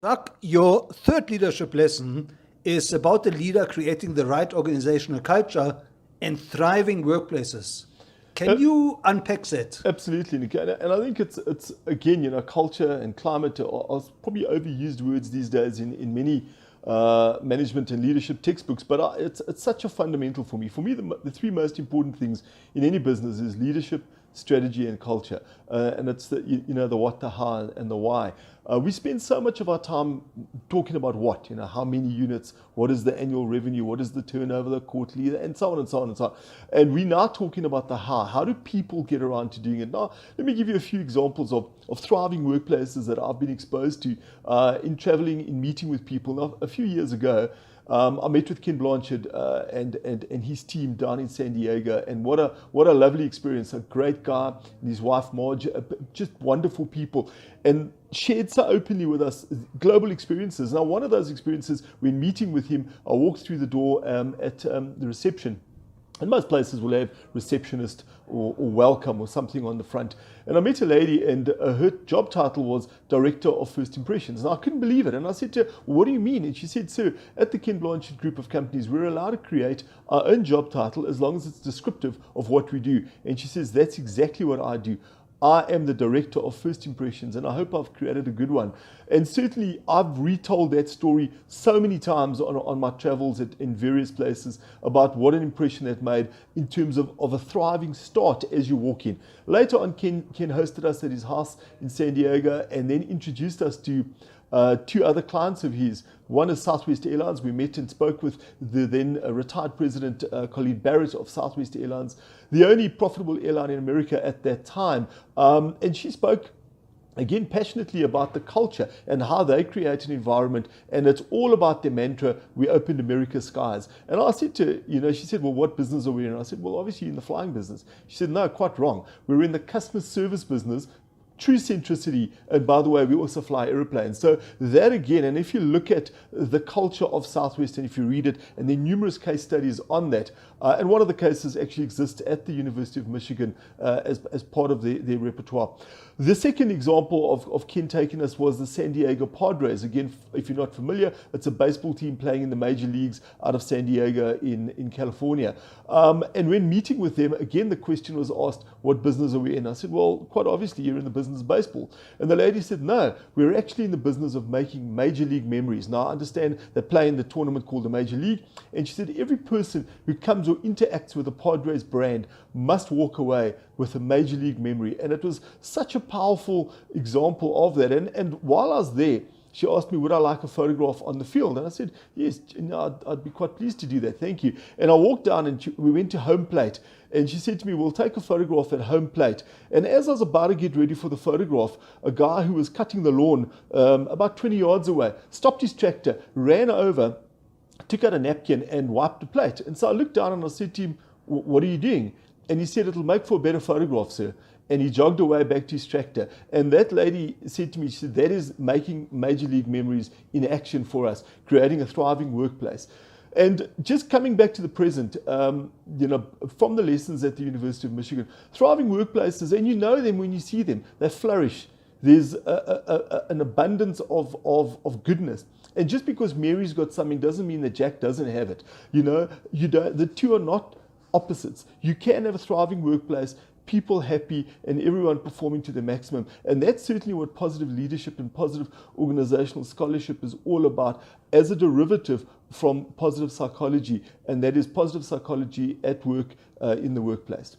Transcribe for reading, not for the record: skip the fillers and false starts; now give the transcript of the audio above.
Doug, your third leadership lesson is about the leader creating the right organizational culture and thriving workplaces. Can you unpack that? Absolutely, Nick. And I think it's again, culture and climate are probably overused words these days in many management and leadership textbooks. But it's such a fundamental for me. For me, the three most important things in any business is leadership, strategy, and culture. And it's the what, the how, and the why. We spend so much of our time talking about what, how many units, what is the annual revenue, what is the turnover, the quarterly, and so on and so on and so on. And we're now talking about the how. How do people get around to doing it? Now, let me give you a few examples of thriving workplaces that I've been exposed to in traveling, in meeting with people. Now, a few years ago, I met with Ken Blanchard and his team down in San Diego, and what a lovely experience. A great guy and his wife Marge, just wonderful people, and shared so openly with us global experiences. Now, one of those experiences, when meeting with him, I walked through the door at the reception. And most places will have receptionist or welcome or something on the front. And I met a lady, and her job title was Director of First Impressions. And I couldn't believe it. And I said to her, "What do you mean?" And she said, "Sir, at the Ken Blanchard Group of companies, we're allowed to create our own job title as long as it's descriptive of what we do." And she says, "That's exactly what I do. I am the Director of First Impressions, and I hope I've created a good one." And certainly I've retold that story so many times on my travels in various places about what an impression that made in terms of a thriving start as you walk in. Later on, Ken hosted us at his house in San Diego and then introduced us to two other clients of his. One is Southwest Airlines. We met and spoke with the then retired president, Colleen Barrett of Southwest Airlines, the only profitable airline in America at that time. And she spoke again passionately about the culture and how they create an environment, and it's all about their mantra, "We opened America's skies." And I said to her, she said, "Well, what business are we in?" I said, "Well, obviously in the flying business." She said, "No, quite wrong. We're in the customer service business. True centricity, and by the way, we also fly airplanes." So that again, and if you look at the culture of Southwest, and if you read it, and there are numerous case studies on that, and one of the cases actually exists at the University of Michigan as part of their repertoire. The second example of Ken taking us was the San Diego Padres. Again, if you're not familiar, it's a baseball team playing in the major leagues out of San Diego in California. And when meeting with them, again, the question was asked, "What business are we in?" I said, "Well, quite obviously, you're in the business of baseball." And the lady said, "No, we're actually in the business of making major league memories." Now, I understand they play in the tournament called the Major League. And she said, every person who comes or interacts with the Padres brand must walk away with a major league memory. And it was such a powerful example of that. And while I was there, she asked me, would I like a photograph on the field? And I said, "Yes, I'd be quite pleased to do that. Thank you." And I walked down and we went to home plate. And she said to me, "We'll take a photograph at home plate." And as I was about to get ready for the photograph, a guy who was cutting the lawn about 20 yards away stopped his tractor, ran over, took out a napkin and wiped the plate. And so I looked down and I said to him, "What are you doing?" And he said, "It'll make for a better photograph, sir." And he jogged away back to his tractor. And that lady said to me, she said, "That is making major league memories in action for us, creating a thriving workplace." And just coming back to the present, from the lessons at the University of Michigan, thriving workplaces, and you know them when you see them, they flourish. There's an abundance of goodness. And just because Mary's got something doesn't mean that Jack doesn't have it. The two are not opposites. You can have a thriving workplace, people happy, and everyone performing to the maximum. And that's certainly what positive leadership and positive organizational scholarship is all about, as a derivative from positive psychology, and that is positive psychology at work in the workplace.